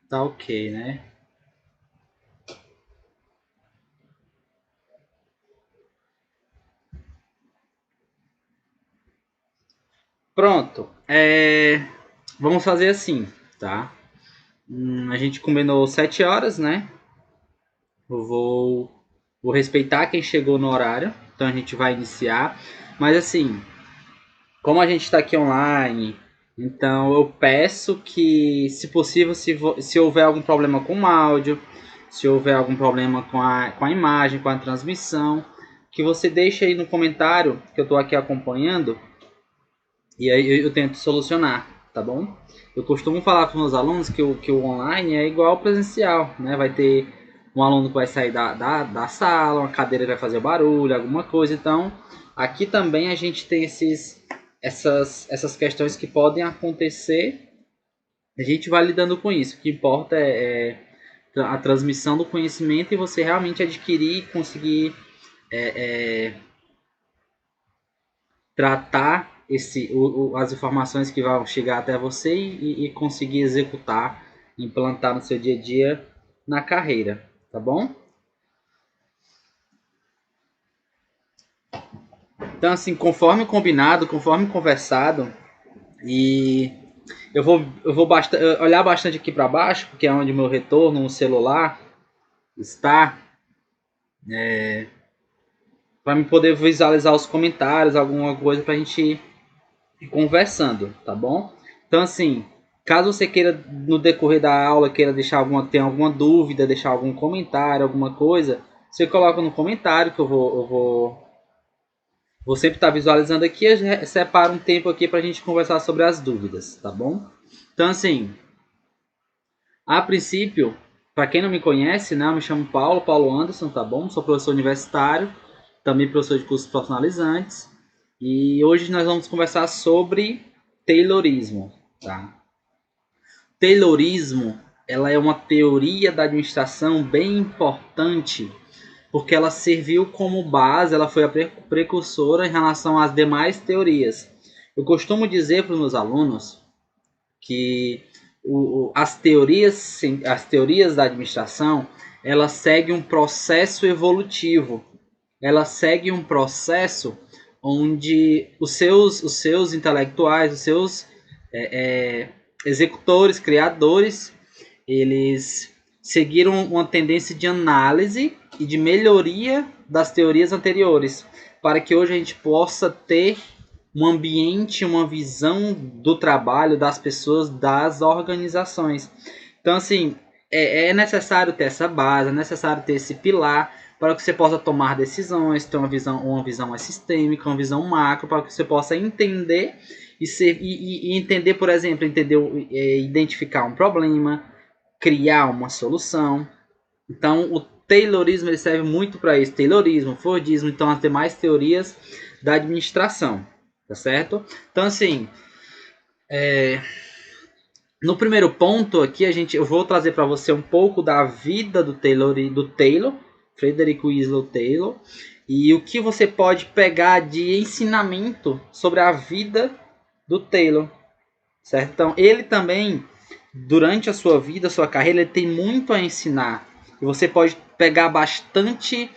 Tá ok, né? Pronto. Vamos fazer assim, tá? A gente combinou 7 horas, né? Eu vou respeitar quem chegou no horário. Então a gente vai iniciar. Mas assim, como a gente está aqui online, então eu peço que, se possível, se houver algum problema com o áudio, se houver algum problema com a imagem, com a transmissão, que você deixe aí no comentário, que eu estou aqui acompanhando, e aí eu tento solucionar, tá bom? Eu costumo falar para os meus alunos que o online é igual ao presencial, né? Vai ter um aluno que vai sair da sala, uma cadeira vai fazer barulho, alguma coisa. Então, aqui também a gente tem essas questões que podem acontecer. A gente vai lidando com isso. O que importa é a transmissão do conhecimento e você realmente adquirir e conseguir tratar as informações que vão chegar até você e conseguir executar, implantar no seu dia a dia na carreira, tá bom? Então, assim, conforme combinado, conforme conversado, e eu vou olhar bastante aqui para baixo, porque é onde meu retorno no celular está, para me poder visualizar os comentários, alguma coisa para a gente conversando, tá bom? Então, assim, caso você queira, no decorrer da aula, queira deixar ter alguma dúvida, deixar algum comentário, alguma coisa, você coloca no comentário que vou sempre estar visualizando aqui. Eu separo um tempo aqui para a gente conversar sobre as dúvidas, tá bom? Então, assim, a princípio, para quem não me conhece, né, eu me chamo Paulo Anderson, tá bom? Sou professor universitário, também professor de cursos profissionalizantes. E hoje nós vamos conversar sobre Taylorismo, tá? Taylorismo, ela é uma teoria da administração bem importante, porque ela serviu como base, ela foi a precursora em relação às demais teorias. Eu costumo dizer para os meus alunos que as teorias da administração, ela segue um processo evolutivo. Ela segue um processo onde os seus intelectuais, os seus executores, criadores, eles seguiram uma tendência de análise e de melhoria das teorias anteriores, para que hoje a gente possa ter um ambiente, uma visão do trabalho das pessoas, das organizações. Então, assim, é necessário ter essa base, é necessário ter esse pilar para que você possa tomar decisões, ter uma visão mais sistêmica, uma visão macro, para que você possa entender e entender, por exemplo, identificar um problema, criar uma solução. Então, o Taylorismo ele serve muito para isso. Taylorismo, Fordismo, então as demais teorias da administração, tá certo? Então, assim, no primeiro ponto aqui eu vou trazer para você um pouco da vida do Taylor, Frederick Winslow Taylor, e o que você pode pegar de ensinamento sobre a vida do Taylor, certo? Então, ele também, durante a sua vida, a sua carreira, ele tem muito a ensinar. E você pode pegar bastante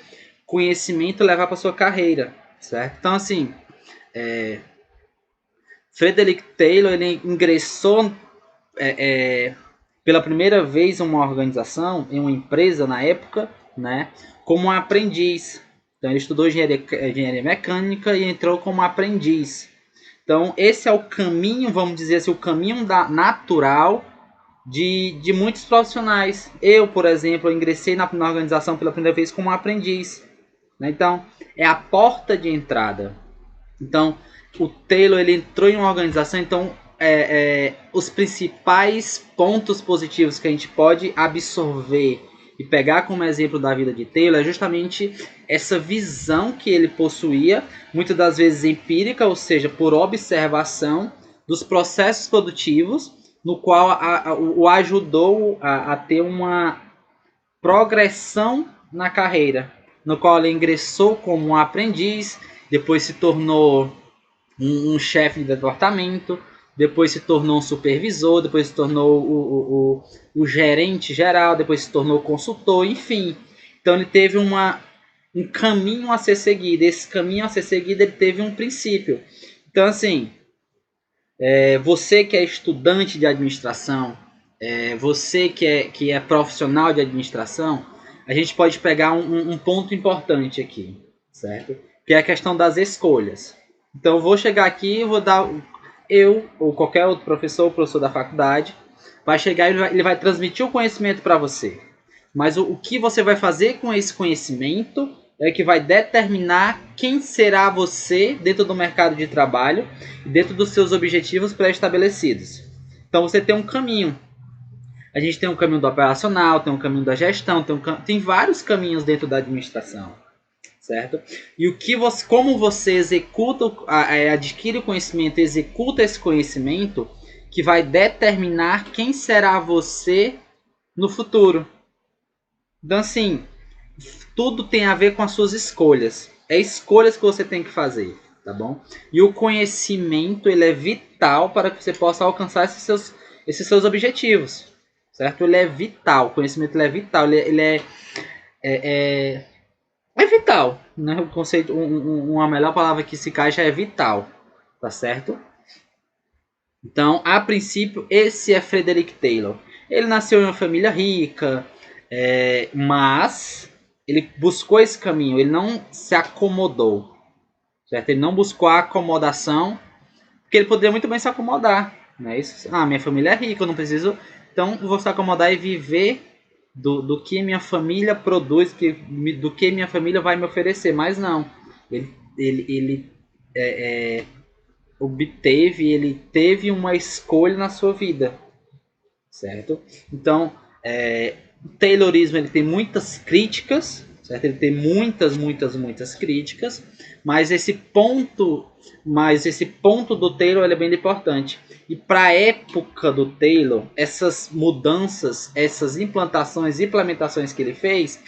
conhecimento e levar para sua carreira, certo? Então, assim, Frederick Taylor, ele ingressou pela primeira vez em uma organização, em uma empresa na época, né, como um aprendiz. Então, ele estudou engenharia mecânica e entrou como aprendiz. Então, esse é o caminho, vamos dizer assim, o caminho natural de muitos profissionais. Eu, por exemplo, ingressei na organização pela primeira vez como aprendiz, né? Então, é a porta de entrada. Então, o Taylor ele entrou em uma organização, então os principais pontos positivos que a gente pode absorver e pegar como exemplo da vida de Taylor é justamente essa visão que ele possuía, muitas das vezes empírica, ou seja, por observação dos processos produtivos, no qual o ajudou a ter uma progressão na carreira, no qual ele ingressou como um aprendiz, depois se tornou um chefe de departamento, depois se tornou um supervisor, depois se tornou o gerente geral, depois se tornou consultor, enfim. Então ele teve um caminho a ser seguido. Esse caminho a ser seguido, ele teve um princípio. Então, assim, você que é estudante de administração, você que é profissional de administração, a gente pode pegar um ponto importante aqui, certo? Que é a questão das escolhas. Então, eu vou chegar aqui e vou dar... Eu, ou qualquer outro professor ou professor da faculdade, vai chegar e ele vai transmitir o conhecimento para você. Mas o que você vai fazer com esse conhecimento é que vai determinar quem será você dentro do mercado de trabalho e dentro dos seus objetivos pré-estabelecidos. Então você tem um caminho. A gente tem um caminho do operacional, tem um caminho da gestão, tem vários caminhos dentro da administração, certo? E como você executa, adquire o conhecimento, executa esse conhecimento, que vai determinar quem será você no futuro. Então, assim, tudo tem a ver com as suas escolhas. É escolhas que você tem que fazer, tá bom? E o conhecimento, ele é vital para que você possa alcançar esses seus objetivos, certo? Ele é vital, o conhecimento ele é vital, é vital, né? O conceito, uma melhor palavra que se encaixa é vital, tá certo? Então, a princípio, esse é Frederick Taylor. Ele nasceu em uma família rica, mas ele buscou esse caminho, ele não se acomodou, certo? Ele não buscou a acomodação, porque ele poderia muito bem se acomodar, né? Isso, minha família é rica, eu não preciso, então eu vou se acomodar e viver do que minha família produz, do que minha família vai me oferecer, mas não. Ele ele teve uma escolha na sua vida, certo? Então, o Taylorismo ele tem muitas críticas, certo? Ele tem muitas críticas, mas esse ponto do Taylor ele é bem importante. E para a época do Taylor, essas mudanças, essas implementações que ele fez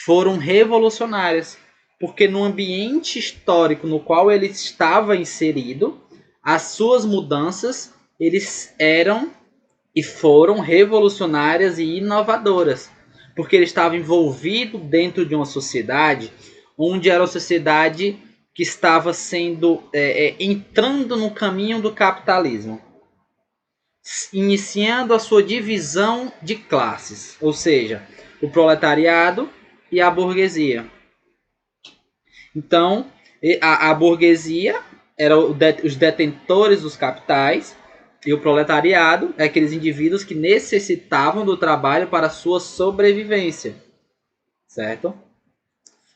foram revolucionárias, porque no ambiente histórico no qual ele estava inserido, as suas mudanças eles eram e foram revolucionárias e inovadoras, porque ele estava envolvido dentro de uma sociedade onde era uma sociedade que estava sendo entrando no caminho do capitalismo, iniciando a sua divisão de classes, ou seja, o proletariado e a burguesia. Então, a burguesia era os detentores dos capitais e o proletariado é aqueles indivíduos que necessitavam do trabalho para a sua sobrevivência, certo?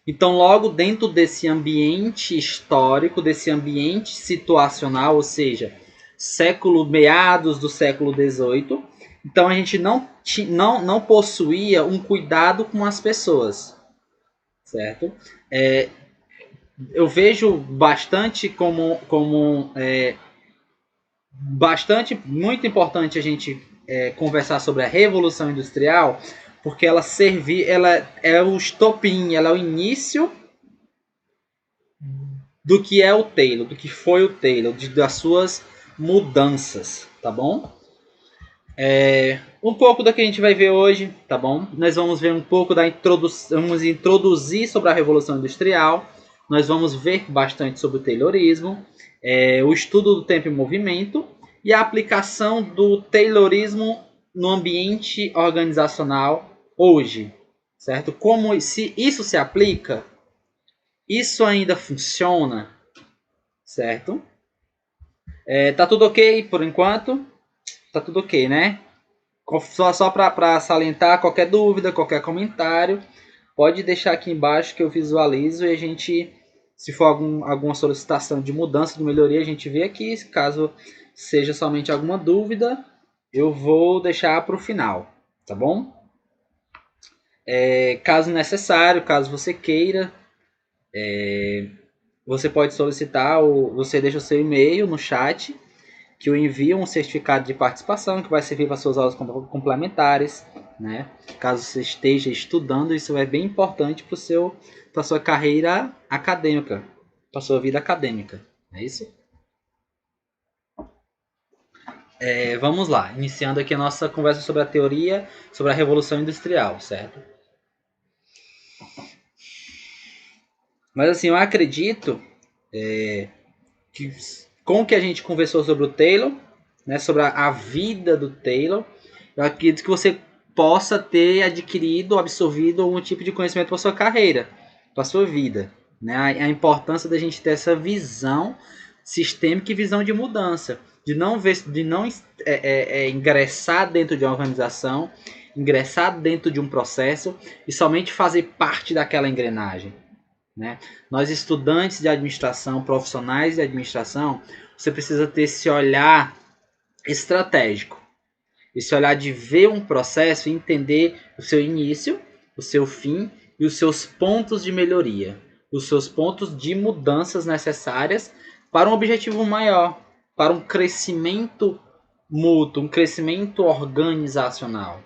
Então, logo dentro desse ambiente histórico, desse ambiente situacional, ou seja, meados do século XVIII, então a gente não possuía um cuidado com as pessoas, certo? Eu vejo bastante muito importante a gente conversar sobre a Revolução Industrial, porque ela é o estopim, ela é o início do que é o Taylor, do que foi o Taylor, das suas mudanças, tá bom? Um pouco do que a gente vai ver hoje, tá bom? Nós vamos ver um pouco da introdução, vamos introduzir sobre a Revolução Industrial, nós vamos ver bastante sobre o Taylorismo, o estudo do tempo e movimento e a aplicação do Taylorismo no ambiente organizacional hoje, certo? Como se isso se aplica, isso ainda funciona, certo? Tá tudo ok por enquanto? Tá tudo ok, né? Só para salientar, qualquer dúvida, qualquer comentário, pode deixar aqui embaixo que eu visualizo e a gente, se for alguma solicitação de mudança, de melhoria, a gente vê aqui. Caso seja somente alguma dúvida, eu vou deixar para o final, tá bom? Caso necessário, caso você queira, você pode solicitar, ou você deixa o seu e-mail no chat, que eu envio um certificado de participação que vai servir para suas aulas complementares, né? Caso você esteja estudando, isso é bem importante para sua carreira acadêmica, para sua vida acadêmica, é isso? Vamos lá, iniciando aqui a nossa conversa sobre a teoria, sobre a Revolução Industrial, certo? Mas assim, eu acredito que com o que a gente conversou sobre o Taylor, né, sobre a vida do Taylor, eu acredito que você possa ter adquirido, absorvido algum tipo de conhecimento para sua carreira, para sua vida. Né? A importância da gente ter essa visão sistêmica e visão de mudança, de não ingressar dentro de uma organização, ingressar dentro de um processo e somente fazer parte daquela engrenagem. Né? Nós, estudantes de administração, profissionais de administração, você precisa ter esse olhar estratégico, esse olhar de ver um processo e entender o seu início, o seu fim e os seus pontos de melhoria, os seus pontos de mudanças necessárias para um objetivo maior, para um crescimento mútuo, um crescimento organizacional.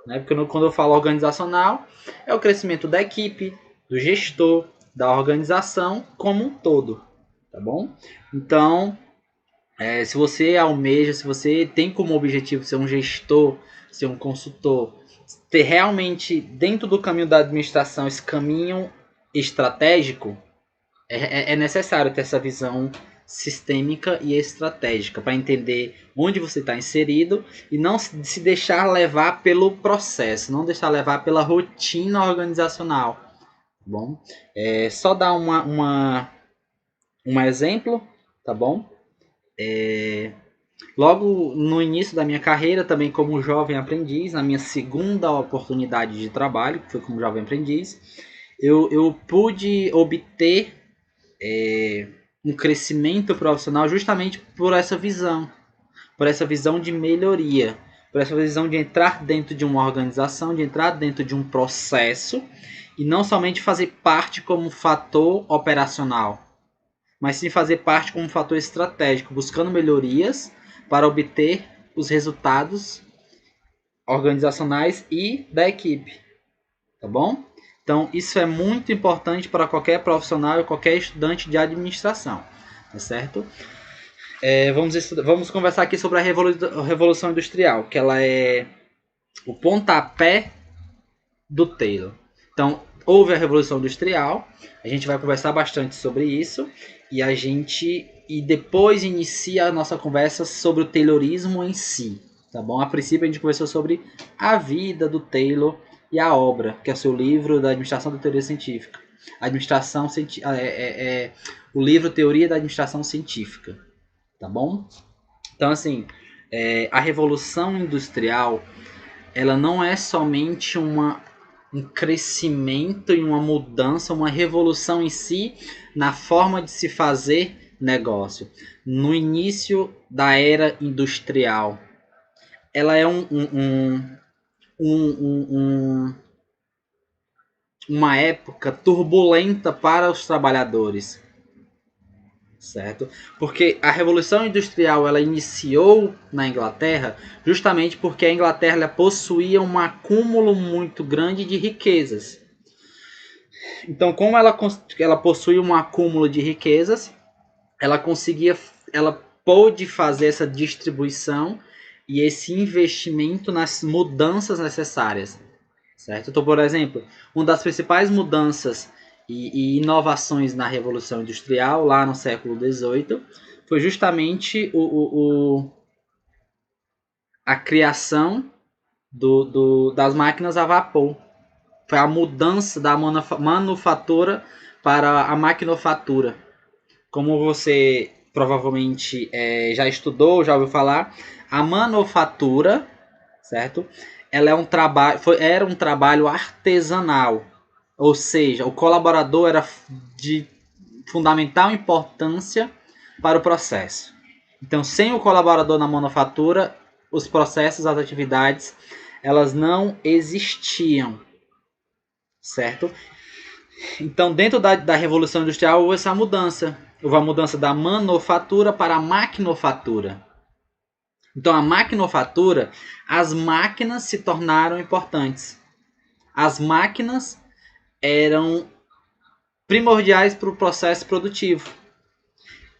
Né? Porque quando eu falo organizacional, é o crescimento da equipe, do gestor, da organização como um todo, tá bom? Então, se você almeja, se você tem como objetivo ser um gestor, ser um consultor, ter realmente dentro do caminho da administração esse caminho estratégico, é necessário ter essa visão sistêmica e estratégica para entender onde você está inserido e não se deixar levar pelo processo, não deixar levar pela rotina organizacional. Tá bom? Só dar um exemplo, tá bom? Logo no início da minha carreira, também como jovem aprendiz, na minha segunda oportunidade de trabalho, que foi como jovem aprendiz, eu pude obter um crescimento profissional justamente por essa visão de melhoria, por essa visão de entrar dentro de uma organização, de entrar dentro de um processo e não somente fazer parte como fator operacional, mas sim fazer parte como fator estratégico, buscando melhorias para obter os resultados organizacionais e da equipe, tá bom? Então, isso é muito importante para qualquer profissional e qualquer estudante de administração, tá certo? Vamos conversar aqui sobre a Revolução Industrial, que ela é o pontapé do Taylor. Então, houve a Revolução Industrial, a gente vai conversar bastante sobre isso, e depois inicia a nossa conversa sobre o Taylorismo em si, tá bom? A princípio a gente conversou sobre a vida do Taylor e a obra, que é o seu livro da Administração da Teoria Científica. O livro Teoria da Administração Científica, tá bom? Então, assim, a Revolução Industrial, ela não é somente um crescimento e uma mudança, uma revolução em si na forma de se fazer negócio. No início da era industrial, ela é uma época turbulenta para os trabalhadores, certo? Porque a Revolução Industrial ela iniciou na Inglaterra justamente porque a Inglaterra ela possuía um acúmulo muito grande de riquezas. Então, como ela possuía um acúmulo de riquezas, ela pôde fazer essa distribuição e esse investimento nas mudanças necessárias, certo? Então, por exemplo, uma das principais mudanças e inovações na Revolução Industrial, lá no século XVIII, foi justamente a criação das máquinas a vapor. Foi a mudança da manufatura para a maquinofatura. Como você provavelmente já estudou, já ouviu falar, a manufatura, certo? Ela era um trabalho artesanal, ou seja, o colaborador era de fundamental importância para o processo. Então, sem o colaborador na manufatura, os processos, as atividades, elas não existiam, certo? Então, dentro da Revolução Industrial, houve essa mudança. Houve a mudança da manufatura para a maquinofatura. Então, a maquinofatura, as máquinas se tornaram importantes. As máquinas eram primordiais para o processo produtivo.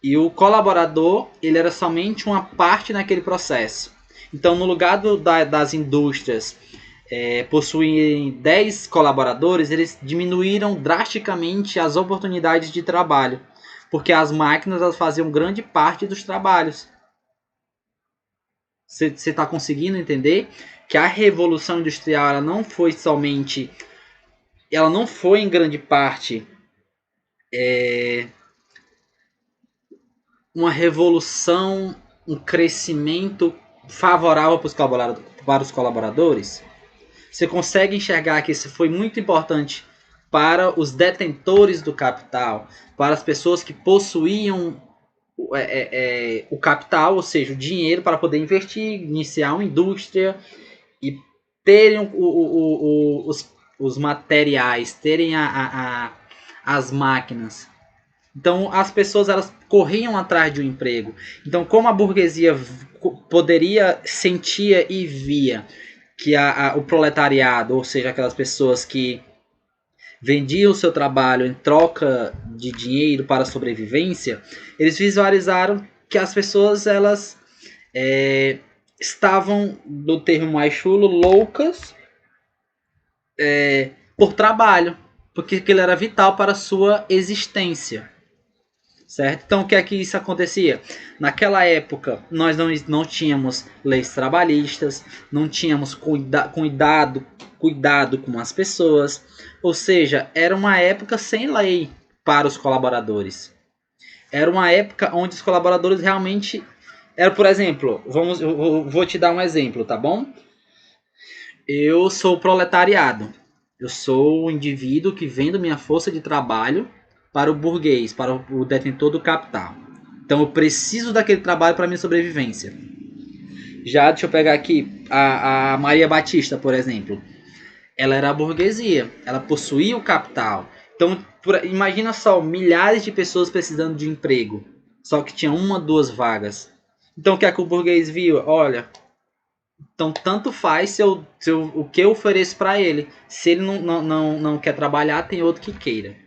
E o colaborador, ele era somente uma parte naquele processo. Então, no lugar das indústrias possuírem 10 colaboradores, eles diminuíram drasticamente as oportunidades de trabalho, porque as máquinas elas faziam grande parte dos trabalhos. Você está conseguindo entender que a Revolução Industrial ela não foi somente, ela não foi em grande parte uma revolução, um crescimento favorável para os colaboradores? Você consegue enxergar que isso foi muito importante para os detentores do capital, para as pessoas que possuíam o capital, ou seja, o dinheiro para poder investir, iniciar uma indústria e terem os materiais, terem as máquinas. Então as pessoas elas corriam atrás de um emprego. Então como a burguesia poderia, sentia e via que o proletariado, ou seja, aquelas pessoas que vendiam o seu trabalho em troca de dinheiro para a sobrevivência, eles visualizaram que as pessoas elas estavam, do termo mais chulo, loucas por trabalho, porque aquilo era vital para a sua existência. Certo? Então, o que é que isso acontecia? Naquela época, nós não tínhamos leis trabalhistas, não tínhamos cuidado com as pessoas, ou seja, era uma época sem lei para os colaboradores. Era uma época onde os colaboradores realmente era, por exemplo, eu vou te dar um exemplo, tá bom? Eu sou proletariado. Eu sou o indivíduo que vendo minha força de trabalho para o burguês, para o detentor do capital. Então eu preciso daquele trabalho para minha sobrevivência. Já deixa eu pegar aqui a Maria Batista, por exemplo. Ela era a burguesia, ela possuía o capital. Então imagina só, milhares de pessoas precisando de emprego, só que tinha uma, duas vagas. Então o que é que o burguês viu? Olha, então, tanto faz o que eu ofereço para ele. Se ele não quer trabalhar, tem outro que queira.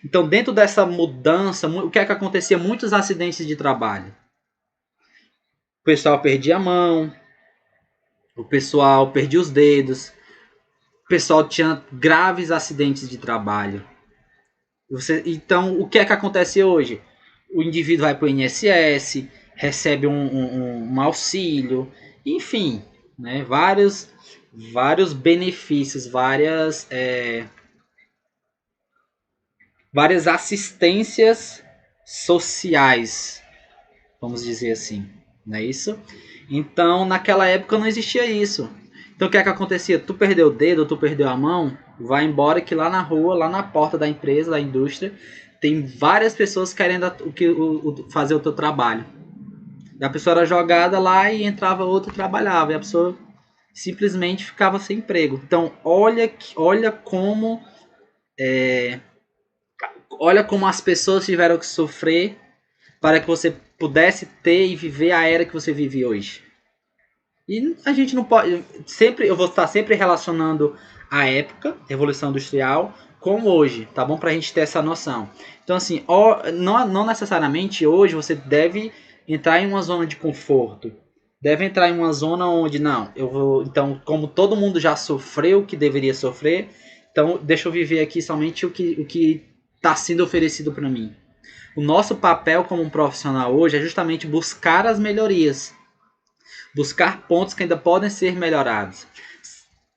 Então, dentro dessa mudança, o que é que acontecia? Muitos acidentes de trabalho. O pessoal perdia a mão, o pessoal perdia os dedos, o pessoal tinha graves acidentes de trabalho. Então, o que é que acontece hoje? O indivíduo vai para o INSS, recebe um auxílio, enfim, né, vários benefícios, várias assistências sociais, vamos dizer assim, não é isso? Então, naquela época não existia isso. Então, o que é que acontecia? Tu perdeu o dedo, tu perdeu a mão, vai embora que lá na rua, lá na porta da empresa, da indústria, tem várias pessoas querendo fazer o teu trabalho. E a pessoa era jogada lá e entrava outra e trabalhava. E a pessoa simplesmente ficava sem emprego. Então, olha como as pessoas tiveram que sofrer para que você pudesse ter e viver a era que você vive hoje. E a gente não pode. Eu vou estar sempre relacionando a época, Revolução Industrial, com hoje, tá bom? Pra gente ter essa noção. Então, assim, não necessariamente hoje você deve entrar em uma zona de conforto. Deve entrar em uma zona onde, não, eu vou. Então, como todo mundo já sofreu o que deveria sofrer, então deixa eu viver aqui somente o que está sendo oferecido para mim. O nosso papel como um profissional hoje é justamente buscar as melhorias, buscar pontos que ainda podem ser melhorados.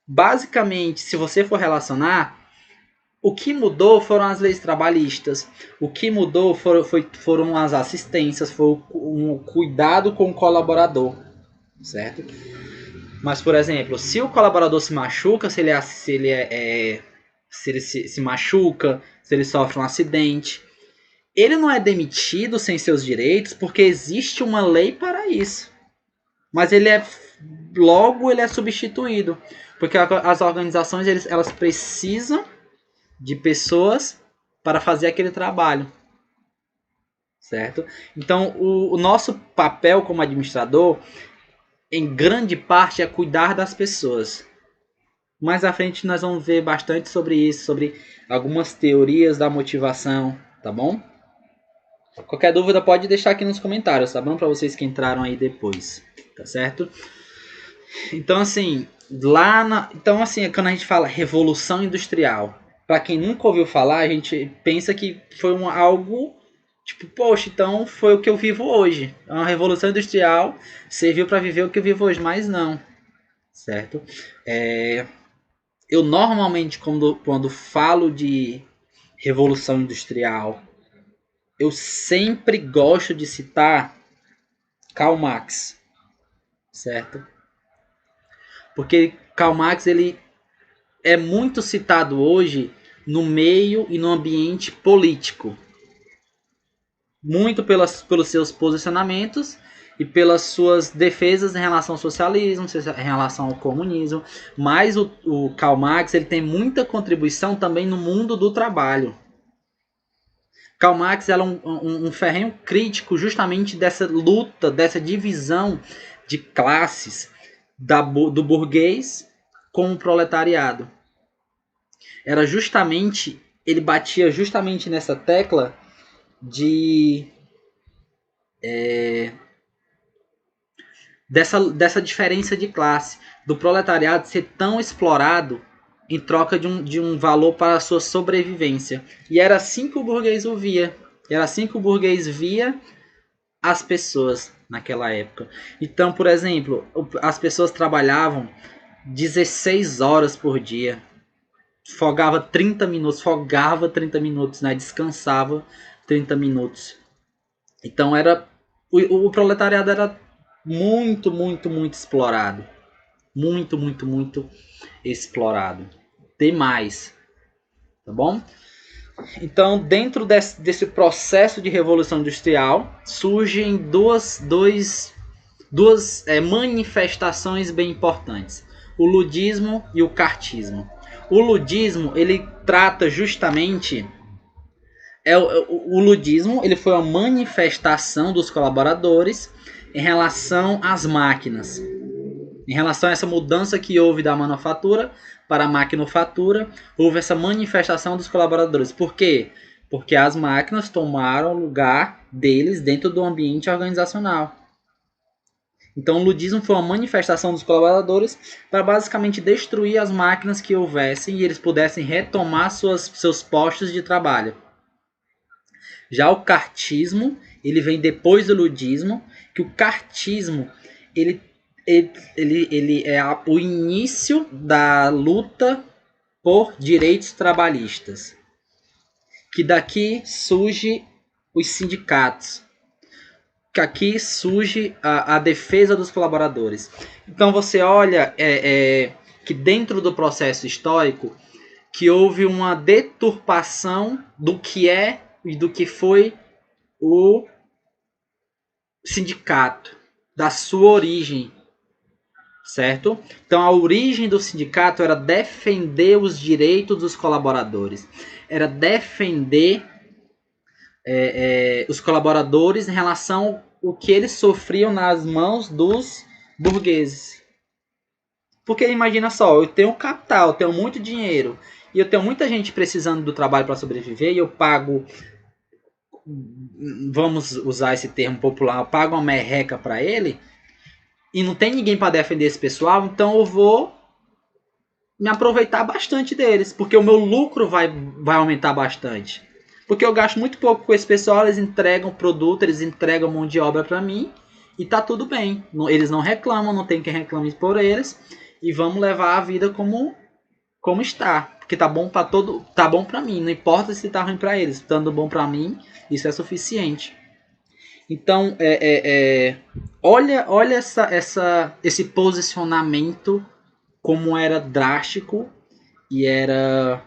Basicamente, se você for relacionar, o que mudou foram as leis trabalhistas, o que mudou foram as assistências, foi um cuidado com o colaborador, certo? Mas, por exemplo, se o colaborador se machuca, se ele se machuca, se ele sofre um acidente, ele não é demitido sem seus direitos porque existe uma lei para isso. Mas logo ele é substituído, porque as organizações elas precisam de pessoas para fazer aquele trabalho, certo? Então o nosso papel como administrador, em grande parte, é cuidar das pessoas. Mais à frente nós vamos ver bastante sobre isso, sobre algumas teorias da motivação, tá bom? Qualquer dúvida pode deixar aqui nos comentários, tá bom? Para vocês que entraram aí depois, tá certo? Então, assim, então, assim, quando a gente fala Revolução Industrial, para quem nunca ouviu falar, a gente pensa que foi algo tipo, poxa, então foi o que eu vivo hoje. A Revolução Industrial serviu para viver o que eu vivo hoje, mas não, certo? Eu normalmente, quando falo de Revolução Industrial, eu sempre gosto de citar Karl Marx, certo? Porque Karl Marx ele é muito citado hoje no meio e no ambiente político. Muito pelos seus posicionamentos e pelas suas defesas em relação ao socialismo, em relação ao comunismo. Mas o Karl Marx ele tem muita contribuição também no mundo do trabalho. Karl Marx era um ferrenho crítico justamente dessa luta, dessa divisão de classes do burguês com o proletariado. Ele batia justamente nessa tecla dessa diferença de classe, do proletariado ser tão explorado em troca de um valor para a sua sobrevivência. E era assim que o burguês o via. Era assim que o burguês via as pessoas naquela época. Então, por exemplo, as pessoas trabalhavam 16 horas por dia. Folgava 30 minutos, né? Descansava 30 minutos. Então o proletariado era muito, muito, muito explorado. Muito, muito, muito explorado. Demais. Tá bom? Então, dentro desse processo de revolução industrial, surgem duas manifestações bem importantes. O ludismo e o cartismo. O ludismo, ele trata justamente... o ludismo ele foi uma manifestação dos colaboradores em relação às máquinas. Em relação a essa mudança que houve da manufatura para a maquinofatura, houve essa manifestação dos colaboradores. Por quê? Porque as máquinas tomaram o lugar deles dentro do ambiente organizacional. Então o ludismo foi uma manifestação dos colaboradores para basicamente destruir as máquinas que houvessem e eles pudessem retomar seus postos de trabalho. Já o cartismo, ele vem depois do ludismo, que o cartismo ele é o início da luta por direitos trabalhistas. Que daqui surge os sindicatos. Que aqui surge a defesa dos colaboradores. Então você olha que dentro do processo histórico que houve uma deturpação do que é e do que foi o sindicato, da sua origem, certo? Então a origem do sindicato era defender os direitos dos colaboradores, era defender os colaboradores em relação ao que eles sofriam nas mãos dos burgueses. Porque imagina só, eu tenho capital, eu tenho muito dinheiro e eu tenho muita gente precisando do trabalho para sobreviver e eu pago, vamos usar esse termo popular, eu pago uma merreca para ele e não tem ninguém para defender esse pessoal, então eu vou me aproveitar bastante deles, porque o meu lucro vai aumentar bastante. Porque eu gasto muito pouco com esse pessoal, eles entregam produto, eles entregam mão de obra para mim e tá tudo bem. Eles não reclamam, não tem quem reclame por eles e vamos levar a vida como está, porque tá bom para mim, não importa se tá ruim para eles, estando bom para mim, isso é suficiente. Então, olha esse posicionamento como era drástico e era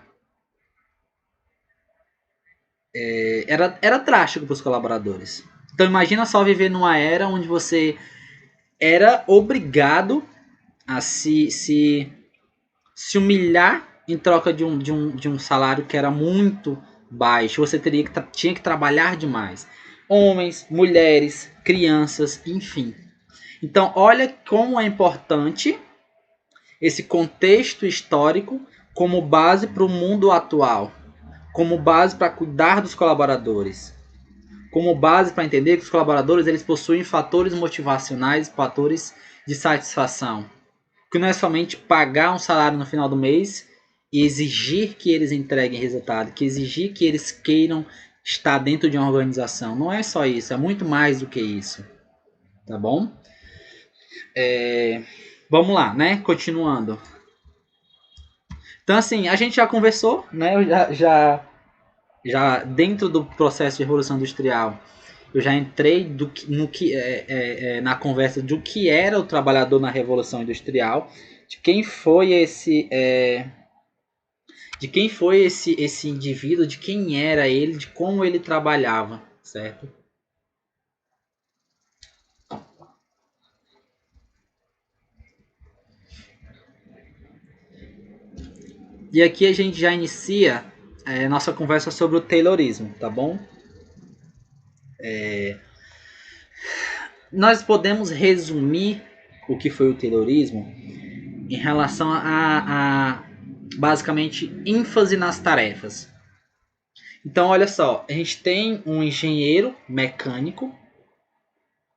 drástico para os colaboradores. Então imagina só viver numa era onde você era obrigado a se humilhar em troca de um salário que era muito baixo. Você tinha que trabalhar demais. Homens, mulheres, crianças, enfim. Então olha como é importante esse contexto histórico como base para o mundo atual, como base para cuidar dos colaboradores. como base para entender que os colaboradores eles possuem fatores motivacionais, fatores de satisfação, que não é somente pagar um salário no final do mês e exigir que eles entreguem resultado, que exigir que eles queiram estar dentro de uma organização. Não é só isso, é muito mais do que isso, tá bom? Vamos lá, né? Continuando. Então, assim, a gente já conversou, né? Eu já dentro do processo de revolução industrial, eu já entrei na conversa do que era o trabalhador na revolução industrial, de quem foi esse indivíduo, de quem era ele, de como ele trabalhava, certo? E aqui a gente já inicia nossa conversa sobre o Taylorismo, tá bom? Nós podemos resumir o que foi o Taylorismo em relação a basicamente ênfase nas tarefas. Então, olha só, a gente tem um engenheiro mecânico,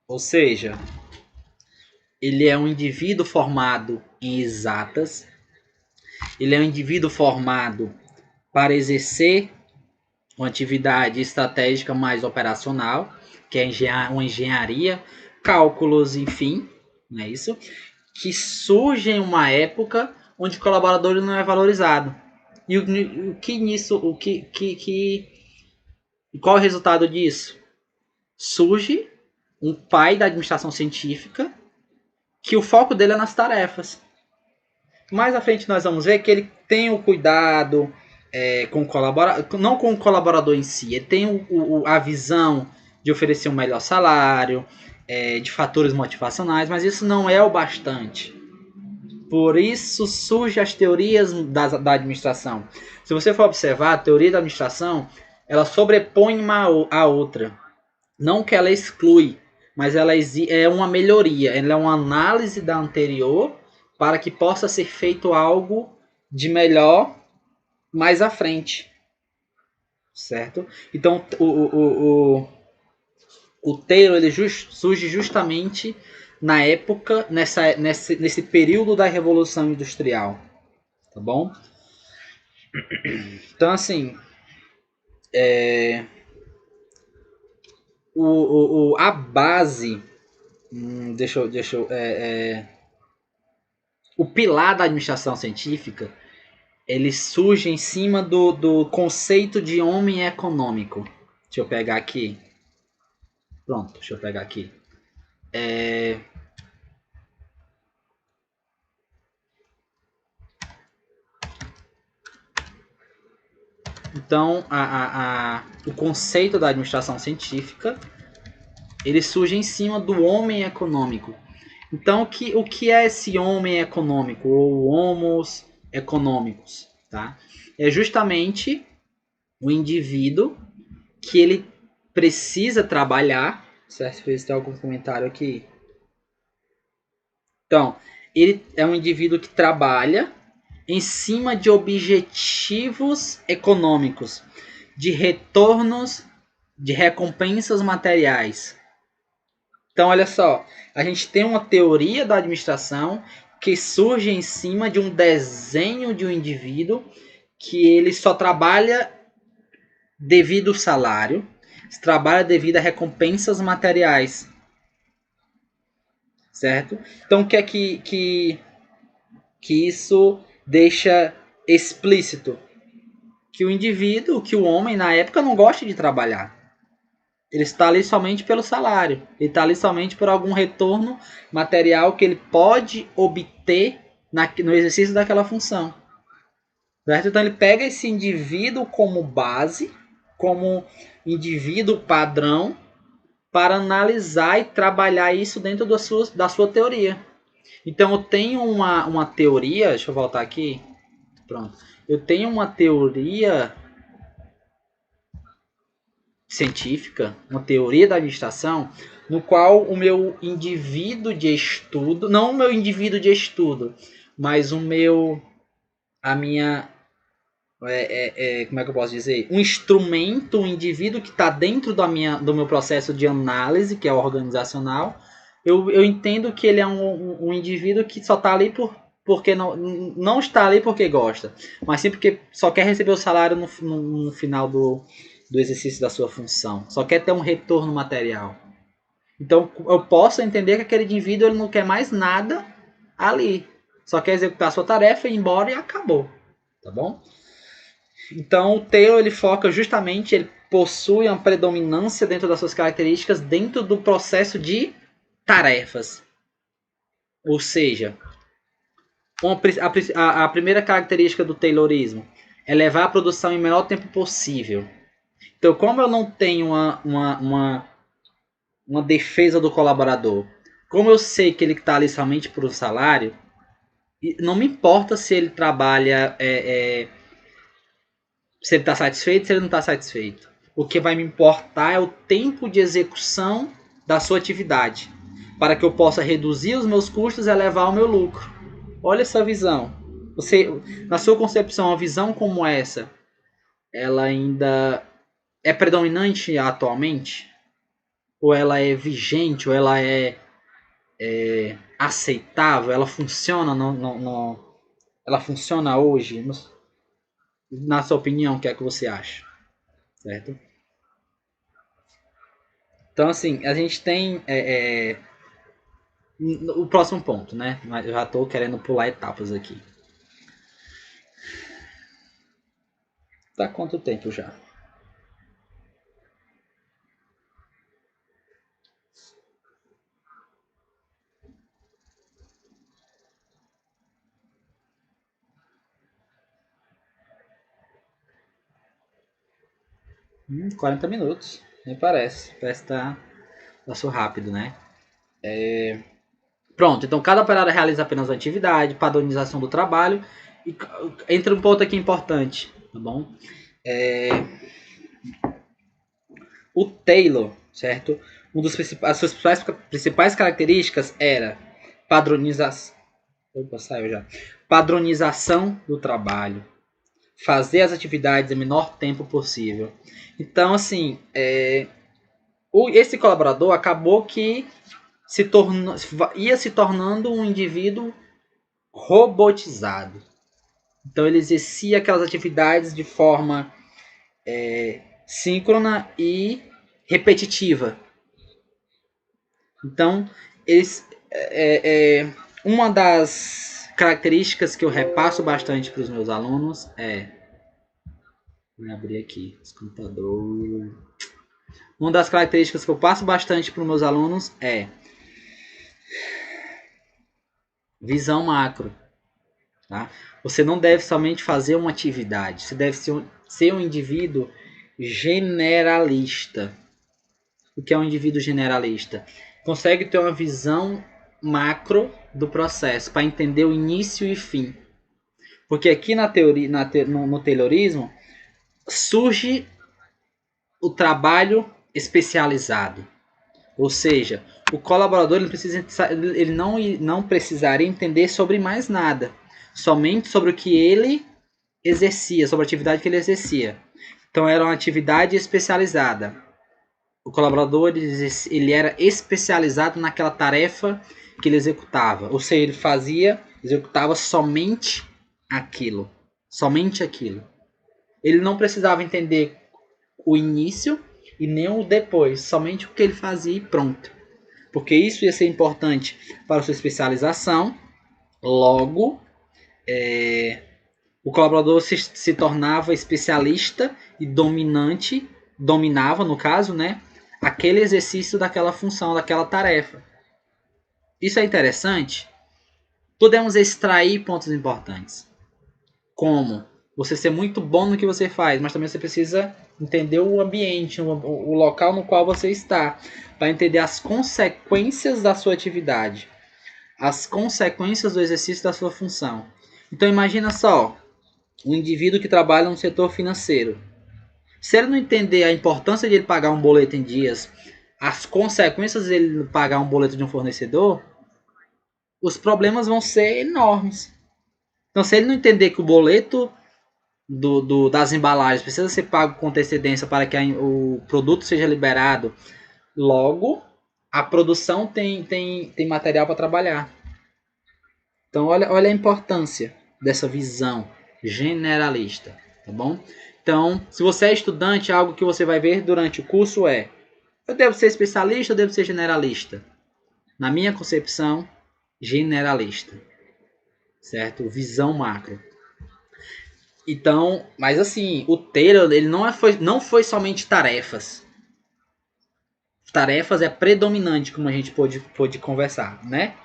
ou seja, ele é um indivíduo formado em exatas, ele é um indivíduo formado para exercer uma atividade estratégica mais operacional, que é uma engenharia, cálculos, enfim, não é isso? Que surge em uma época onde o colaborador não é valorizado. E o que nisso, qual é o resultado disso? Surge um pai da administração científica que o foco dele é nas tarefas. Mais à frente nós vamos ver que ele tem o cuidado com o colaborador, não com o colaborador em si, ele tem a visão de oferecer um melhor salário, de fatores motivacionais, mas isso não é o bastante. Por isso surgem as teorias da administração. Se você for observar, a teoria da administração, ela sobrepõe uma a outra. Não que ela exclui, mas ela é uma melhoria, ela é uma análise da anterior para que possa ser feito algo de melhor mais à frente. Certo? Então, o Taylor ele surge justamente na época, nesse período da Revolução Industrial. Tá bom? Então, assim, a base, o pilar da administração científica, ele surge em cima do conceito de homem econômico. Deixa eu pegar aqui. Pronto, deixa eu pegar aqui. Então, o conceito da administração científica, ele surge em cima do homem econômico. Então, o que é esse homem econômico, ou homos econômicos? Tá? É justamente o indivíduo que ele precisa trabalhar, certo? Ver se tem algum comentário aqui. Então, ele é um indivíduo que trabalha em cima de objetivos econômicos, de retornos, de recompensas materiais. Então, olha só, a gente tem uma teoria da administração que surge em cima de um desenho de um indivíduo que ele só trabalha devido ao salário, trabalha devido a recompensas materiais. Certo? Então, o que é que isso deixa explícito? Que o indivíduo, que o homem, na época, não gosta de trabalhar. Ele está ali somente pelo salário. Ele está ali somente por algum retorno material que ele pode obter no exercício daquela função. Certo? Então, ele pega esse indivíduo como base, como indivíduo padrão, para analisar e trabalhar isso dentro da sua teoria. Então, eu tenho uma teoria, deixa eu voltar aqui. Pronto. Eu tenho uma teoria científica, uma teoria da administração, no qual o meu indivíduo de estudo, não o meu indivíduo de estudo, mas a minha como é que eu posso dizer? Um instrumento, um indivíduo que está dentro do meu processo de análise, que é organizacional. Eu entendo que ele é um indivíduo que só está ali porque não está ali porque gosta, mas sim porque só quer receber o salário no final do exercício da sua função. Só quer ter um retorno material. Então eu posso entender que aquele indivíduo ele não quer mais nada ali. Só quer executar a sua tarefa, ir embora e acabou. Tá bom? Então o Taylor ele foca justamente, ele possui uma predominância dentro das suas características dentro do processo de tarefas. Ou seja, a primeira característica do Taylorismo é levar a produção em menor tempo possível. Então, como eu não tenho uma defesa do colaborador, como eu sei que ele está ali somente por um salário, não me importa se ele trabalha, se ele está satisfeito, se ele não está satisfeito. O que vai me importar é o tempo de execução da sua atividade, para que eu possa reduzir os meus custos e elevar o meu lucro. Olha essa visão. Você, na sua concepção, uma visão como essa, ela ainda é predominante atualmente? Ou ela é vigente? Ou ela é aceitável? Ela funciona ela funciona hoje? Na sua opinião, o que é que você acha? Certo? Então, assim, a gente tem o próximo ponto, né? Eu já estou querendo pular etapas aqui. Tá quanto tempo já? Hum, 40 minutos. Nem parece. Parece que passou rápido, né? Pronto, então cada operário realiza apenas uma atividade, padronização do trabalho. E entra um ponto aqui importante, tá bom? O Taylor, certo? As suas principais características era padronização. Opa, saiu já. Padronização do trabalho. Fazer as atividades em menor tempo possível. Então, assim, esse colaborador acabou que ia se tornando um indivíduo robotizado. Então ele exercia aquelas atividades de forma síncrona e repetitiva. Então, uma das características que eu repasso bastante para os meus alunos vou abrir aqui esse computador. Uma das características que eu passo bastante para os meus alunos é visão macro. Tá? Você não deve somente fazer uma atividade, você deve ser um indivíduo generalista. O que é um indivíduo generalista? Consegue ter uma visão macro do processo para entender o início e fim. Porque aqui na teoria, no Taylorismo, surge o trabalho especializado. Ou seja, o colaborador ele não precisaria entender sobre mais nada, somente sobre o que ele exercia, sobre a atividade que ele exercia. Então era uma atividade especializada. O colaborador ele era especializado naquela tarefa que ele executava. Ou seja, ele executava somente aquilo. Somente aquilo. Ele não precisava entender o início e nem o depois. Somente o que ele fazia e pronto. Porque isso ia ser importante para a sua especialização. Logo, o colaborador se tornava especialista e dominava, no caso, né, aquele exercício daquela função, daquela tarefa. Isso é interessante. Podemos extrair pontos importantes. Como você ser muito bom no que você faz, mas também você precisa entender o ambiente, o local no qual você está, para entender as consequências da sua atividade, as consequências do exercício da sua função. Então imagina só, um indivíduo que trabalha no setor financeiro. Se ele não entender a importância de ele pagar um boleto em dias, as consequências de ele pagar um boleto de um fornecedor, os problemas vão ser enormes. Então, se ele não entender que o boleto das embalagens precisa ser pago com antecedência para que o produto seja liberado. Logo, a produção tem material para trabalhar. Então, olha a importância dessa visão generalista, tá bom? Então, se você é estudante, algo que você vai ver durante o curso é: eu devo ser especialista ou devo ser generalista? Na minha concepção, generalista, certo? Visão macro. Então, mas assim, o Taylor, ele não foi somente tarefas. Tarefas é predominante, como a gente pôde conversar, né?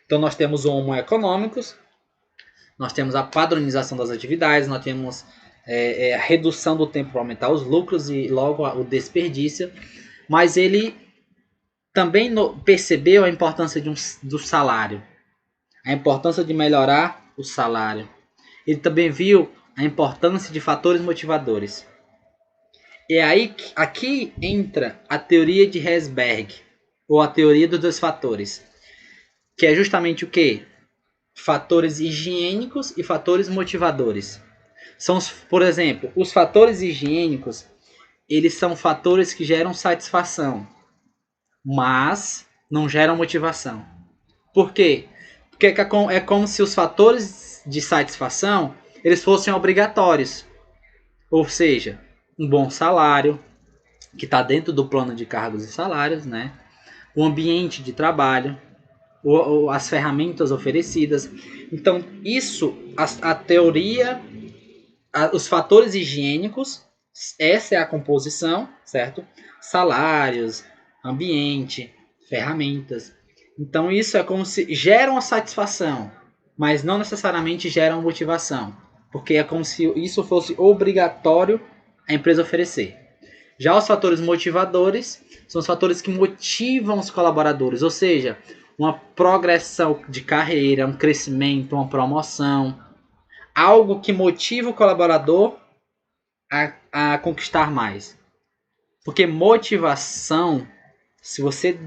Então, nós temos o Homo econômicos, nós temos a padronização das atividades, nós temos a redução do tempo para aumentar os lucros e logo o desperdício, mas ele também percebeu a importância do salário, a importância de melhorar o salário. Ele também viu a importância de fatores motivadores. E aí aqui entra a teoria de Herzberg, ou a teoria dos dois fatores, que é justamente o quê? Fatores higiênicos e fatores motivadores. São, por exemplo, os fatores higiênicos, eles são fatores que geram satisfação, mas não geram motivação. Por quê? Porque é como se os fatores de satisfação eles fossem obrigatórios. Ou seja, um bom salário, que está dentro do plano de cargos e salários, né? O ambiente de trabalho, as ferramentas oferecidas. Então, isso, a teoria, os fatores higiênicos, essa é a composição, certo? Salários, ambiente, ferramentas. Então, isso é como se geram a satisfação, mas não necessariamente geram motivação, porque é como se isso fosse obrigatório a empresa oferecer. Já os fatores motivadores são os fatores que motivam os colaboradores, ou seja, uma progressão de carreira, um crescimento, uma promoção, algo que motiva o colaborador a conquistar mais. Porque motivação, se você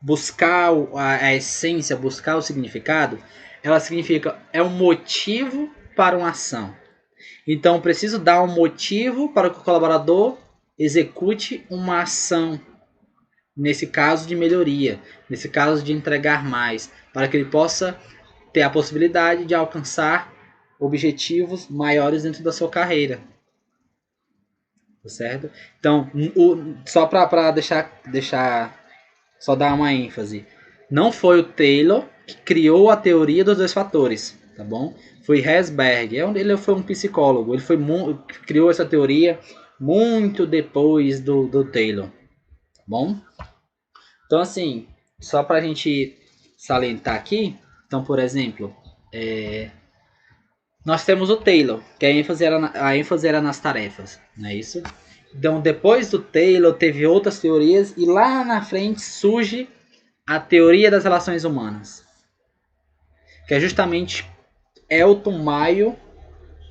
buscar a essência, buscar o significado, ela significa é um motivo para uma ação. Então, preciso dar um motivo para que o colaborador execute uma ação, nesse caso de melhoria, nesse caso de entregar mais, para que ele possa ter a possibilidade de alcançar objetivos maiores dentro da sua carreira. Tá certo? Então, só para deixar, só dar uma ênfase, não foi o Taylor que criou a teoria dos dois fatores, tá bom? Foi Herzberg, ele foi um psicólogo, ele criou essa teoria muito depois do Taylor, tá bom? Então, assim, só para a gente salientar aqui, então, por exemplo, nós temos o Taylor, que a ênfase era nas tarefas, não é isso? Então, depois do Taylor, teve outras teorias, e lá na frente surge a teoria das relações humanas, que é justamente Elton Mayo,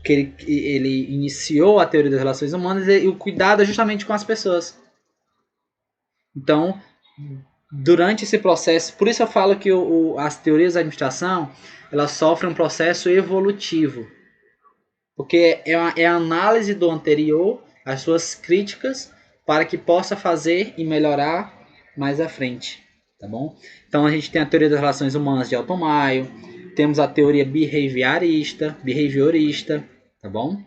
que ele iniciou a teoria das relações humanas, e o cuidado é justamente com as pessoas. Então, durante esse processo, por isso eu falo que as teorias da administração, elas sofrem um processo evolutivo, porque é a análise do anterior, as suas críticas, para que possa fazer e melhorar mais à frente, tá bom? Então a gente tem a teoria das relações humanas de Elton Mayo, temos a teoria behaviorista, tá bom?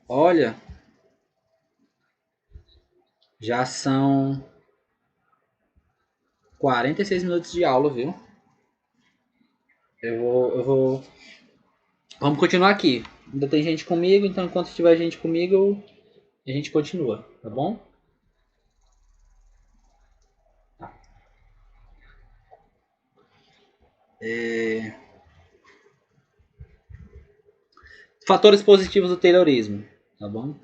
Olha, já são 46 minutos de aula, viu? Eu vou. Vamos continuar aqui. Ainda tem gente comigo, então enquanto tiver gente comigo, a gente continua, tá bom? Fatores positivos do Taylorismo, tá bom?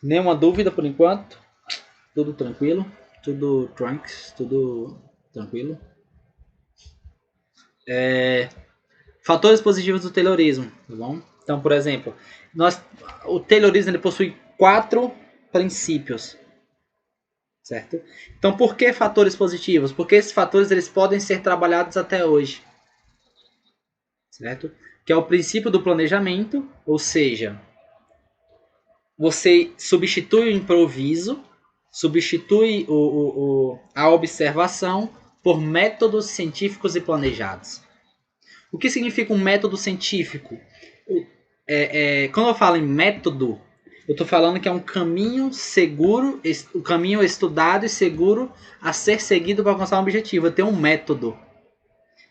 Nenhuma dúvida por enquanto? Tudo tranquilo? Tudo tranquilo? Fatores positivos do Taylorismo, tá bom? Então, por exemplo, o Taylorismo ele possui 4 princípios, certo? Então, por que fatores positivos? Porque esses fatores eles podem ser trabalhados até hoje, certo? Que é o princípio do planejamento, ou seja, você substitui o improviso, substitui a observação por métodos científicos e planejados. O que significa um método científico? Quando eu falo em método, eu estou falando que é um caminho seguro, um caminho estudado e seguro a ser seguido para alcançar um objetivo. Eu tenho um método.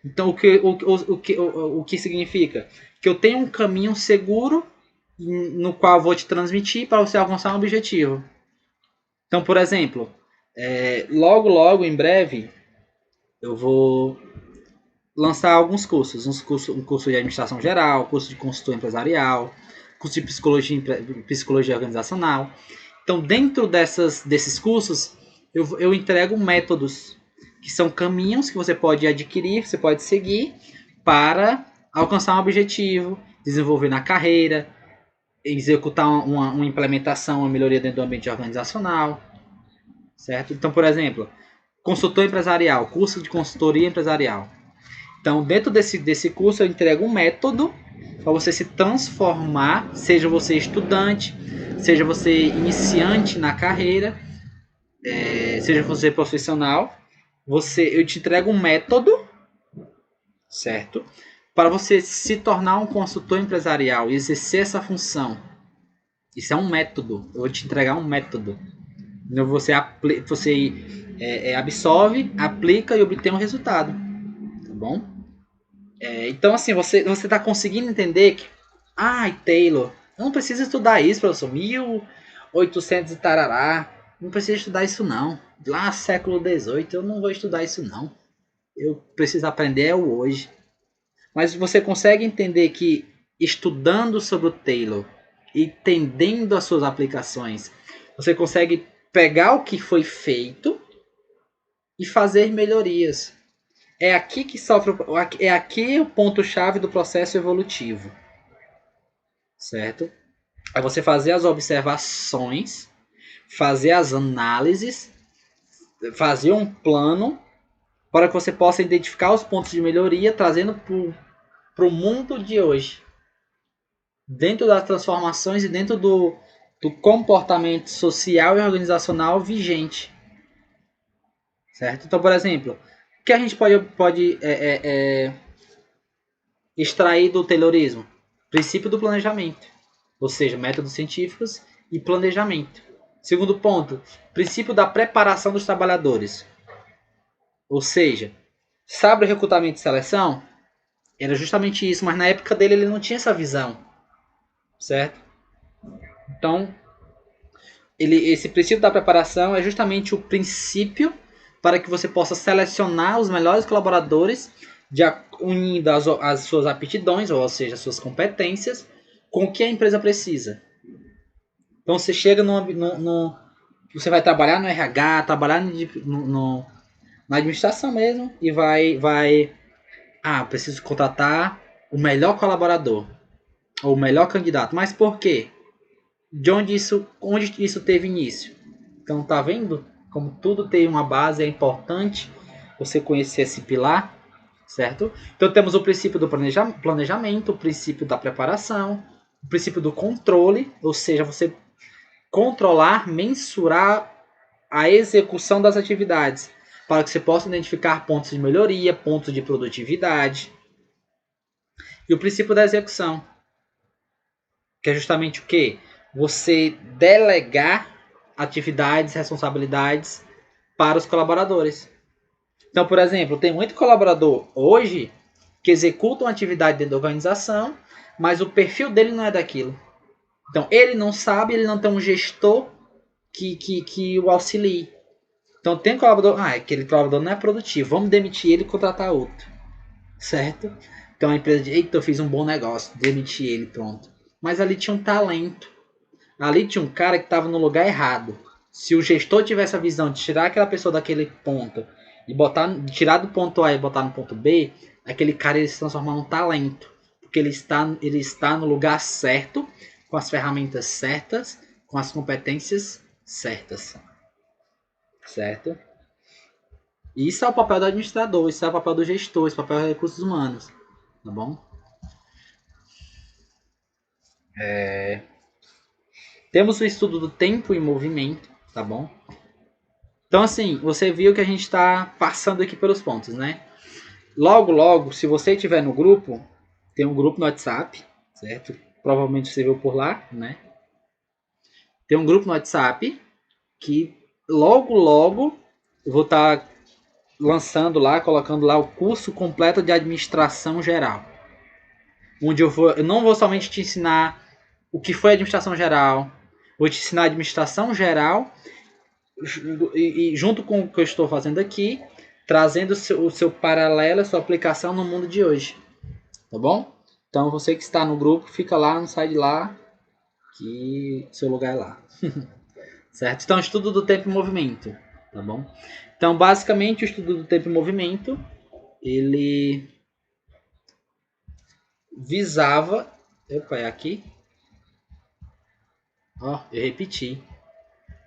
Então, o que significa? Que eu tenho um caminho seguro no qual eu vou te transmitir para você alcançar um objetivo. Então, por exemplo, logo, em breve, eu vou lançar alguns cursos. Um curso de administração geral, curso de consultor empresarial, curso de psicologia organizacional. Então, dentro desses cursos, eu entrego métodos, que são caminhos que você pode adquirir, você pode seguir para alcançar um objetivo, desenvolver na carreira, executar uma implementação, uma melhoria dentro do ambiente organizacional, certo? Então, por exemplo, consultor empresarial, curso de consultoria empresarial. Então, dentro desse curso, eu entrego um método para você se transformar, seja você estudante, seja você iniciante na carreira, seja você profissional, eu te entrego um método, certo? Para você se tornar um consultor empresarial e exercer essa função. Isso é um método. Eu vou te entregar um método. Você absorve, aplica e obtém um resultado. Tá bom? Então, assim, você está conseguindo entender que... Ai, Taylor, eu não preciso estudar isso, professor. 1800 e tarará. Não preciso estudar isso, não. Lá, século XVIII, eu não vou estudar isso, não. Eu preciso aprender o hoje. Mas você consegue entender que estudando sobre o Taylor, entendendo as suas aplicações, você consegue pegar o que foi feito e fazer melhorias. É aqui o ponto-chave do processo evolutivo, certo? É você fazer as observações, fazer as análises, fazer um plano para que você possa identificar os pontos de melhoria, trazendo para o mundo de hoje, dentro das transformações e dentro do comportamento social e organizacional vigente, certo? Então, por exemplo, o que a gente pode extrair do Taylorismo? Princípio do planejamento, ou seja, métodos científicos e planejamento. Segundo ponto, princípio da preparação dos trabalhadores, ou seja, sabe o recrutamento e seleção? Era justamente isso, mas na época dele ele não tinha essa visão, certo? Então, esse princípio da preparação é justamente o princípio para que você possa selecionar os melhores colaboradores, unindo as suas aptidões, ou seja, as suas competências, com o que a empresa precisa. Então você chega você vai trabalhar no RH, trabalhar na administração mesmo, e preciso contratar o melhor colaborador, ou o melhor candidato. Mas por quê? Onde isso teve início? Então, tá vendo como tudo tem uma base, é importante você conhecer esse pilar, certo? Então, temos o princípio do planejamento, o princípio da preparação, o princípio do controle, ou seja, você controlar, mensurar a execução das atividades, para que você possa identificar pontos de melhoria, pontos de produtividade. E o princípio da execução, que é justamente o quê? Você delegar atividades, responsabilidades para os colaboradores. Então, por exemplo, tem muito colaborador hoje que executa uma atividade dentro da organização, mas o perfil dele não é daquilo. Então, ele não sabe, ele não tem um gestor que o auxilie. Então, tem colaborador, aquele colaborador não é produtivo, vamos demitir ele e contratar outro. Certo? Então, a empresa diz, eita, eu fiz um bom negócio, demiti ele, pronto. Mas ali tinha um talento. Ali tinha um cara que estava no lugar errado. Se o gestor tivesse a visão de tirar aquela pessoa daquele ponto e tirar do ponto A e botar no ponto B, aquele cara ele se transformar num talento. Porque ele está no lugar certo, com as ferramentas certas, com as competências certas. certo? Isso é o papel do administrador, isso é o papel do gestor, isso é o papel dos recursos humanos, tá bom? Temos o estudo do tempo e movimento, tá bom? Então, assim, você viu que a gente está passando aqui pelos pontos, né? Logo, logo, se você estiver no grupo, tem um grupo no WhatsApp, certo? Provavelmente você viu por lá, né? Tem um grupo no WhatsApp que logo, logo eu vou estar lançando lá, colocando lá o curso completo de administração geral. Onde eu não vou somente te ensinar o que foi administração geral, vou te ensinar administração geral e junto com o que eu estou fazendo aqui, trazendo o seu paralelo, a sua aplicação no mundo de hoje. Tá bom? Então você que está no grupo, fica lá, não sai de lá, que seu lugar é lá. Certo? Então, estudo do tempo e movimento. Tá bom? Então, basicamente, o estudo do tempo e movimento, ele visava... Opa, é aqui? Ó, eu repeti.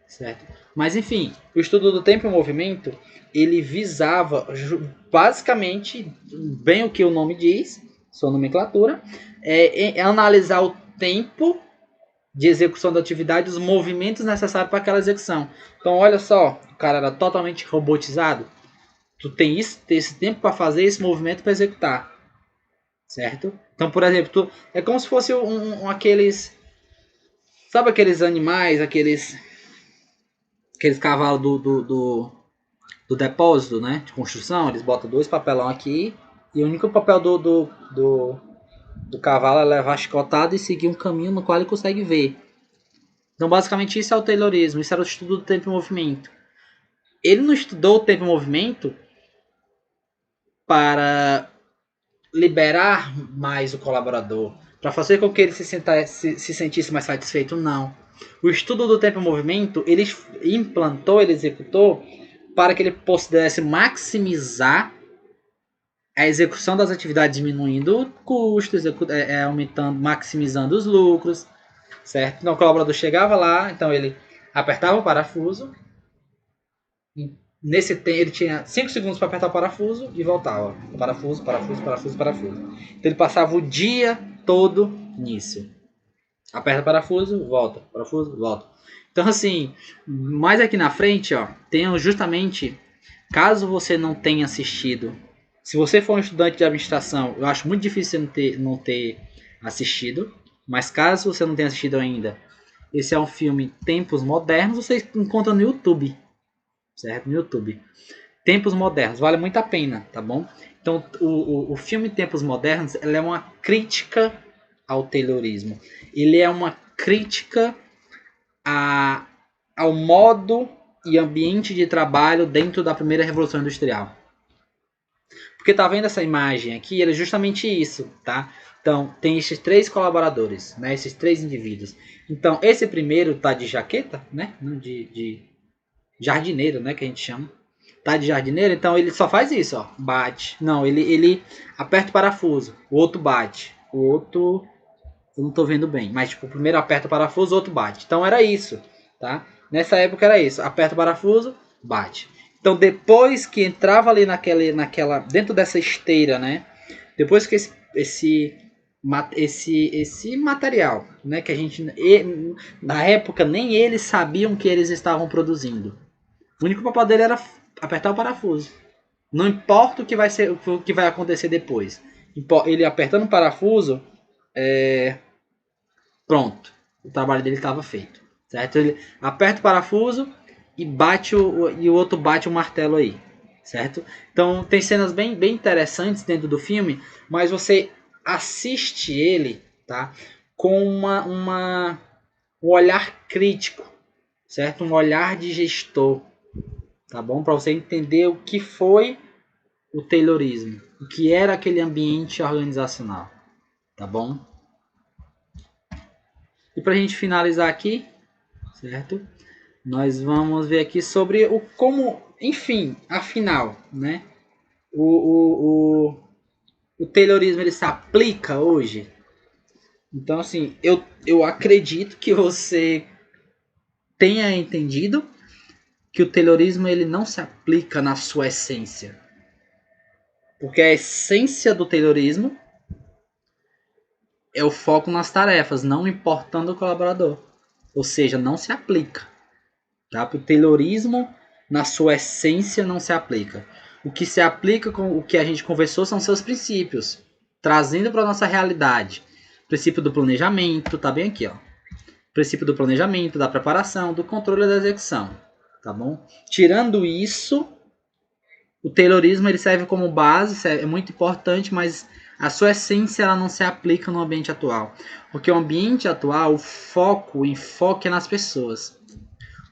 Certo? Mas, enfim, o estudo do tempo e movimento, ele visava, basicamente, bem o que o nome diz, sua nomenclatura, é analisar o tempo de execução da atividade, os movimentos necessários para aquela execução. Então, olha só, o cara era totalmente robotizado. Tu tem esse tempo para fazer esse movimento para executar, certo? Então, por exemplo, é como se fosse aqueles, sabe aqueles animais, aqueles cavalos do depósito, né, de construção. Eles botam 2 papelão aqui e o único papel do cavalo é levar a chicotada e seguir um caminho no qual ele consegue ver. Então, basicamente, isso é o Taylorismo. Isso era o estudo do tempo e movimento. Ele não estudou o tempo e movimento para liberar mais o colaborador, para fazer com que ele se sentisse mais satisfeito, não. O estudo do tempo e movimento, ele implantou, ele executou para que ele pudesse maximizar a execução das atividades, diminuindo o custo, aumentando, maximizando os lucros, certo? Então o colaborador chegava lá, então ele apertava o parafuso. Nesse tempo ele tinha 5 segundos para apertar o parafuso e voltava. Parafuso, parafuso, parafuso, parafuso. Então ele passava o dia todo nisso. Aperta o parafuso, volta. Parafuso, volta. Então assim, mais aqui na frente, ó, tem justamente, caso você não tenha assistido, se você for um estudante de administração, eu acho muito difícil você não ter assistido, mas caso você não tenha assistido ainda, esse é um filme Tempos Modernos, você encontra no YouTube. Certo? No YouTube. Tempos Modernos, vale muito a pena, tá bom? Então, o filme Tempos Modernos, ele é uma crítica ao Taylorismo. Ele é uma crítica ao modo e ambiente de trabalho dentro da primeira Revolução Industrial. Porque tá vendo essa imagem aqui? Ele é justamente isso, tá? Então, tem esses 3 colaboradores, né? Esses 3 indivíduos. Então, esse primeiro tá de jaqueta, né? De jardineiro, né, que a gente chama. Tá de jardineiro, então ele só faz isso, ó, bate. Não, ele aperta o parafuso, o outro bate, o outro eu não tô vendo bem, mas tipo, o primeiro aperta o parafuso, o outro bate. Então era isso, tá? Nessa época era isso, aperta o parafuso, bate. Então depois que entrava ali naquela dentro dessa esteira, né? Depois que esse material, né, que a gente na época nem eles sabiam que eles estavam produzindo. O único papel dele era apertar o parafuso. Não importa o que vai acontecer depois. Ele apertando o parafuso, pronto. O trabalho dele estava feito. Certo? Ele aperta o parafuso e e o outro bate o martelo aí. Certo? Então tem cenas bem, bem interessantes dentro do filme, mas você assiste ele, tá? Com um olhar crítico, certo? Um olhar de gestor. Tá bom? Para você entender o que foi o Taylorismo, o que era aquele ambiente organizacional, tá bom? E para a gente finalizar aqui, certo? Nós vamos ver aqui sobre o como, enfim, afinal, né? O Taylorismo ele se aplica hoje. Então, assim, eu acredito que você tenha entendido que o Taylorismo ele não se aplica na sua essência. Porque a essência do Taylorismo é o foco nas tarefas, não importando o colaborador. Ou seja, não se aplica. Tá? O Taylorismo, na sua essência, não se aplica. O que se aplica com o que a gente conversou são seus princípios, trazendo para a nossa realidade. Princípio do planejamento, tá bem aqui, ó. Princípio do planejamento, da preparação, do controle e da execução, tá bom? Tirando isso, o Taylorismo ele serve como base, é muito importante, mas a sua essência ela não se aplica no ambiente atual. Porque o ambiente atual, o enfoque é nas pessoas.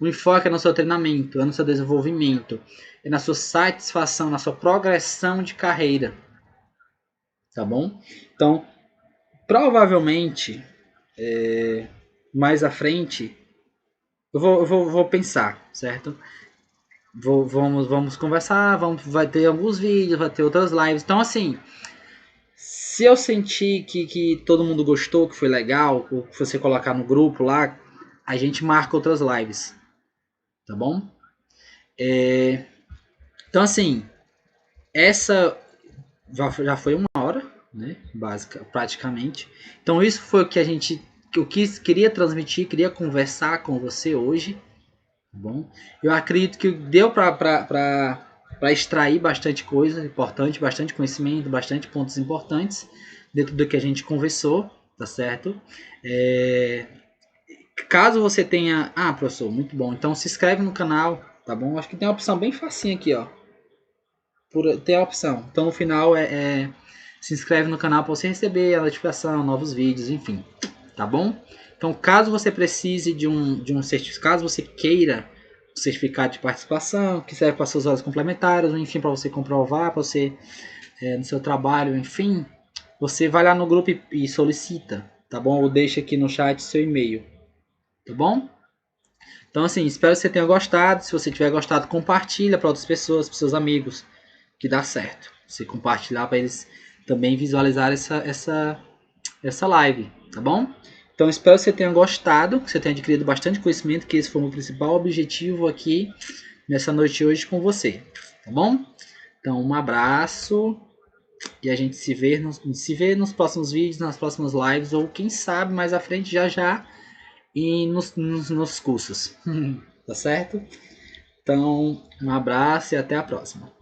O enfoque é no seu treinamento, é no seu desenvolvimento, é na sua satisfação, na sua progressão de carreira. Tá bom? Então, provavelmente, mais à frente, eu vou pensar, certo? Vamos conversar, vai ter alguns vídeos, vai ter outras lives. Então, assim, se eu sentir que todo mundo gostou, que foi legal, que você colocar no grupo lá, a gente marca outras lives. Tá bom? Então, assim, essa já foi 1 hora, né? Básica, praticamente. Então, isso foi o que eu queria transmitir, queria conversar com você hoje. Tá bom? Eu acredito que deu para extrair bastante coisa importante, bastante conhecimento, bastante pontos importantes dentro do que a gente conversou, tá certo? Caso você tenha... Ah, professor, muito bom. Então se inscreve no canal, tá bom? Acho que tem uma opção bem facinha aqui, ó. Tem a opção. Então no final se inscreve no canal para você receber a notificação, novos vídeos, enfim. Tá bom? Então caso você precise de um certificado, caso você queira um certificado de participação, que serve para suas horas complementares, ou enfim, para você comprovar, para você no seu trabalho, enfim, você vai lá no grupo e solicita, tá bom? Ou deixa aqui no chat seu e-mail, tá bom? Então, assim, espero que você tenha gostado. Se você tiver gostado, compartilha para outras pessoas, para seus amigos, que dá certo. Você compartilhar para eles também visualizar essa live, tá bom? Então, espero que você tenha gostado, que você tenha adquirido bastante conhecimento, que esse foi o meu principal objetivo aqui nessa noite hoje com você, tá bom? Então, um abraço e a gente se vê nos próximos vídeos, nas próximas lives, ou quem sabe mais à frente já e nos cursos. Tá certo? Então, um abraço e até a próxima.